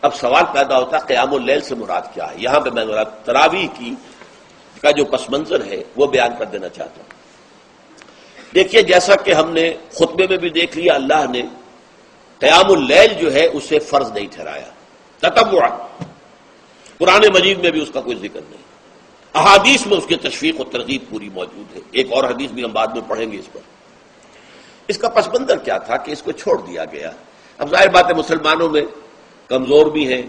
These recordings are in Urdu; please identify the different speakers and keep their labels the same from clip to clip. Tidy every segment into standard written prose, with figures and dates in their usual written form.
Speaker 1: اب سوال پیدا ہوتا ہے قیام اللیل سے مراد کیا ہے؟ یہاں پہ میں تراویح کا جو پس منظر ہے وہ بیان کر دینا چاہتا ہوں۔ دیکھیے، جیسا کہ ہم نے خطبے میں بھی دیکھ لیا، اللہ نے قیام اللیل جو ہے اسے فرض نہیں ٹھہرایا، تطوعا۔ قرآن مجید میں بھی اس کا کوئی ذکر نہیں، احادیث میں اس کی تشویق و ترغیب پوری موجود ہے۔ ایک اور حدیث بھی ہم بعد میں پڑھیں گے اس پر۔ اس کا پس منظر کیا تھا کہ اس کو چھوڑ دیا گیا۔ اب ظاہر بات ہے مسلمانوں میں کمزور بھی ہیں،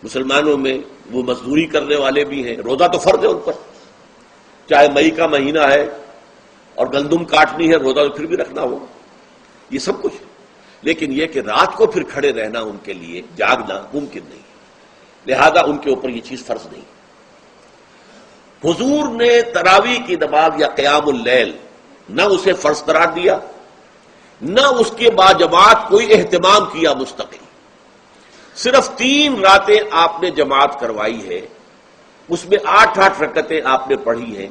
Speaker 1: مسلمانوں میں وہ مزدوری کرنے والے بھی ہیں، روزہ تو فرض ہے ان پر، چاہے مئی کا مہینہ ہے اور گندم کاٹنی ہے، روزہ تو پھر بھی رکھنا ہوگا، یہ سب کچھ۔ لیکن یہ کہ رات کو پھر کھڑے رہنا ان کے لیے، جاگنا ممکن نہیں، لہذا ان کے اوپر یہ چیز فرض نہیں۔ حضور نے تراویح کی نماز یا قیام اللیل نہ اسے فرض قرار دیا، نہ اس کے بعد جماعت کوئی اہتمام کیا مستقل۔ صرف 3 راتیں آپ نے جماعت کروائی ہے، اس میں 8 رکعتیں آپ نے پڑھی ہیں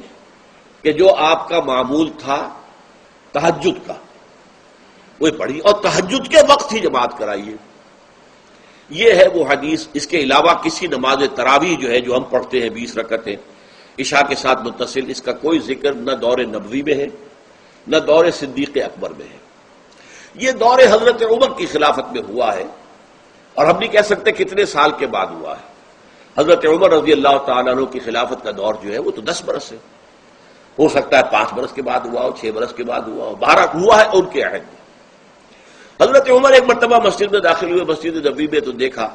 Speaker 1: کہ جو آپ کا معمول تھا تہجد کا، وہ پڑھی، اور تہجد کے وقت ہی جماعت کرائی ہے۔ یہ ہے وہ حدیث۔ اس کے علاوہ کسی نماز تراویح جو ہے جو ہم پڑھتے ہیں 20 رکعتیں عشاء کے ساتھ متصل، اس کا کوئی ذکر نہ دور نبوی میں ہے نہ دور صدیق اکبر میں ہے۔ یہ دور حضرت عمر کی خلافت میں ہوا ہے، اور ہم نہیں کہہ سکتے کتنے سال کے بعد ہوا ہے۔ حضرت عمر رضی اللہ تعالیٰ عنہ کی خلافت کا دور جو ہے وہ تو 10 برس ہے، ہو سکتا ہے 5 برس کے بعد ہوا ہو، 6 برس کے بعد ہوا ہو، 12 ہوا ہے ان کے عہد میں۔ حضرت عمر ایک مرتبہ مسجد میں داخل ہوئے، مسجد نبوی میں، تو دیکھا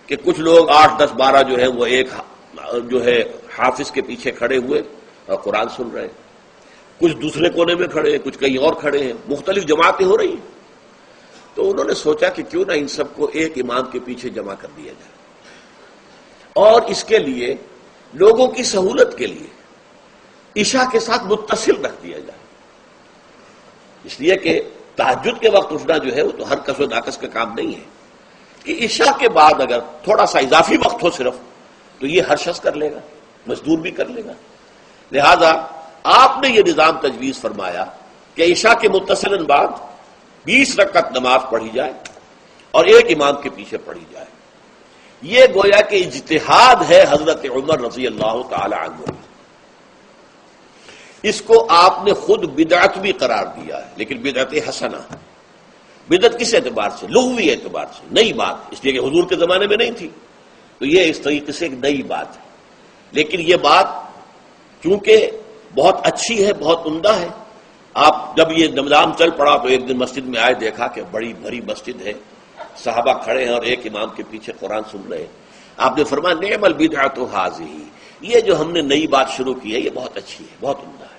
Speaker 1: کہ کچھ لوگ 8، 10، 12 جو ہے وہ ایک جو ہے حافظ کے پیچھے کھڑے ہوئے اور قرآن سن رہے ہیں، کچھ دوسرے کونے میں کھڑے ہیں، کچھ کہیں اور کھڑے ہیں، مختلف جماعتیں ہو رہی ہیں۔ تو انہوں نے سوچا کہ کیوں نہ ان سب کو ایک امام کے پیچھے جمع کر دیا جائے، اور اس کے لیے لوگوں کی سہولت کے لیے عشاء کے ساتھ متصل رکھ دیا جائے، اس لیے کہ تہجد کے وقت اٹھنا جو ہے وہ تو ہر کس و ناقص کا کام نہیں ہے، کہ عشاء کے بعد اگر تھوڑا سا اضافی وقت ہو صرف، تو یہ ہر شخص کر لے گا، مزدور بھی کر لے گا۔ لہذا آپ نے یہ نظام تجویز فرمایا کہ عشاء کے متصلاً بعد 20 رکعت نماز پڑھی جائے اور ایک امام کے پیچھے پڑھی جائے۔ یہ گویا کہ اجتہاد ہے حضرت عمر رضی اللہ تعالی عنہ، اس کو آپ نے خود بدعت بھی قرار دیا ہے، لیکن بدعت حسنہ۔ بدعت کس اعتبار سے؟ لغوی اعتبار سے، نئی بات، اس لیے کہ حضور کے زمانے میں نہیں تھی، تو یہ اس طریقے سے ایک نئی بات ہے۔ لیکن یہ بات چونکہ بہت اچھی ہے، بہت عمدہ ہے۔ آپ جب یہ نظام چل پڑا تو ایک دن مسجد میں آئے، دیکھا کہ بڑی بھری مسجد ہے، صحابہ کھڑے ہیں اور ایک امام کے پیچھے قرآن سن رہے ہیں۔ آپ نے فرمایا نعم البدعۃ ھذہ، یہ جو ہم نے نئی بات شروع کی ہے یہ بہت اچھی ہے، بہت عمدہ ہے۔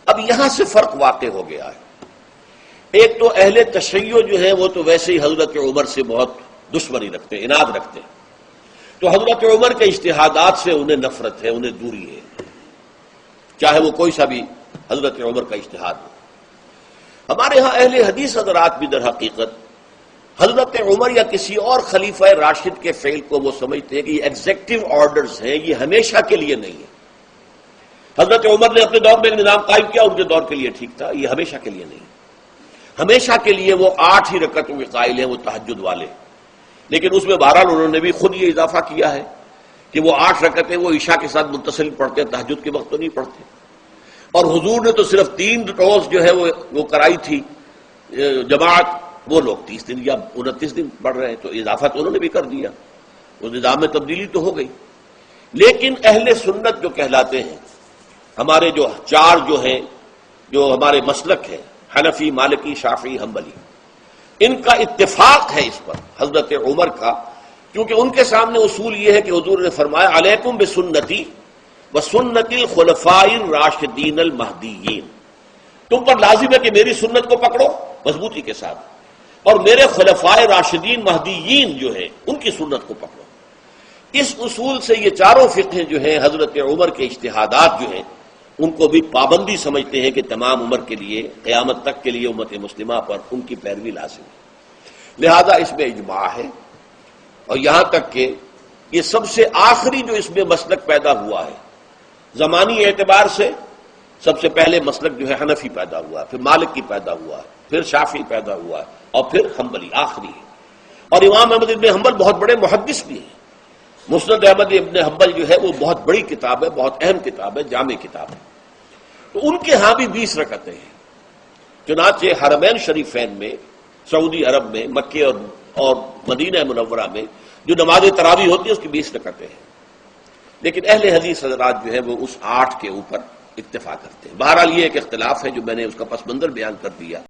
Speaker 1: اب یہاں سے فرق واقع ہو گیا ہے۔ ایک تو اہل تشیع جو ہے وہ تو ویسے ہی حضرت عمر سے بہت دشمنی رکھتے ہیں، عناد رکھتے ہیں، تو حضرت عمر کے اجتہادات سے انہیں نفرت ہے، انہیں دوری ہے، چاہے وہ کوئی سا بھی حضرت عمر کا اجتہاد ہو۔ ہمارے ہاں اہل حدیث حضرات بھی در حقیقت حضرت عمر یا کسی اور خلیفہ راشد کے فعل کو وہ سمجھتے ہیں کہ یہ ایگزیکٹو آرڈرز ہیں، یہ ہمیشہ کے لیے نہیں ہے۔ حضرت عمر نے اپنے دور میں ایک نظام قائم کیا، ان کے دور کے لیے ٹھیک تھا، یہ ہمیشہ کے لیے نہیں۔ ہمیشہ کے لیے وہ 8 ہی رکعتوں کے قائل ہیں، وہ تہجد والے، لیکن اس میں بہرحال انہوں نے بھی خود یہ اضافہ کیا ہے کہ وہ 8 رکعتیں وہ عشاء کے ساتھ متصل پڑھتے ہیں، تہجد کے وقت تو نہیں پڑھتے۔ اور حضور نے تو صرف 3 روز جو ہے وہ کرائی تھی جماعت، وہ لوگ 30 دن یا 29 دن پڑھ رہے ہیں، تو اضافہ تو انہوں نے بھی کر دیا، وہ نظام میں تبدیلی تو ہو گئی۔ لیکن اہل سنت جو کہلاتے ہیں، ہمارے جو 4 جو ہیں، جو ہمارے مسلک ہیں، حنفی، مالکی، شافعی، حنبلی، ان کا اتفاق ہے اس پر حضرت عمر کا، کیونکہ ان کے سامنے اصول یہ ہے کہ حضور نے فرمایا علیکم بسنتی وسنت الخلفاء الراشدین المہدیین، تم پر لازم ہے کہ میری سنت کو پکڑو مضبوطی کے ساتھ، اور میرے خلفاء راشدین مہدیین جو ہیں ان کی سنت کو پکڑو۔ اس اصول سے یہ چاروں فقہ جو ہیں حضرت عمر کے اجتہادات جو ہیں ان کو بھی پابندی سمجھتے ہیں کہ تمام عمر کے لیے، قیامت تک کے لیے امت مسلمہ پر ان کی پیروی لازم ہے، لہذا اس میں اجماع ہے۔ اور یہاں تک کہ یہ سب سے آخری جو اس میں مسلک پیدا ہوا ہے زمانی اعتبار سے، سب سے پہلے مسلک جو ہے حنفی پیدا ہوا ہے، پھر مالک کی پیدا ہوا ہے، پھر شافعی پیدا ہوا ہے، اور پھر حنبلی آخری ہے۔ اور امام احمد ابن حنبل بہت بڑے محدث بھی ہیں. مسند احمد ابن حنبل جو ہے وہ بہت بڑی کتاب ہے، بہت اہم کتاب ہے، جامع کتاب ہے. تو ان کے ہاں بھی 20 رکعتیں ہیں. چنانچہ حرمین شریفین میں، سعودی عرب میں، مکے اور مدینہ منورہ میں جو نماز تراویح ہوتی ہے اس کی 20 رکعتیں ہیں. لیکن اہل حدیث حضرات جو ہے وہ اس 8 کے اوپر اکتفا کرتے ہیں. بہرحال یہ ایک اختلاف ہے جو میں نے اس کا پس منظر بیان کر دیا.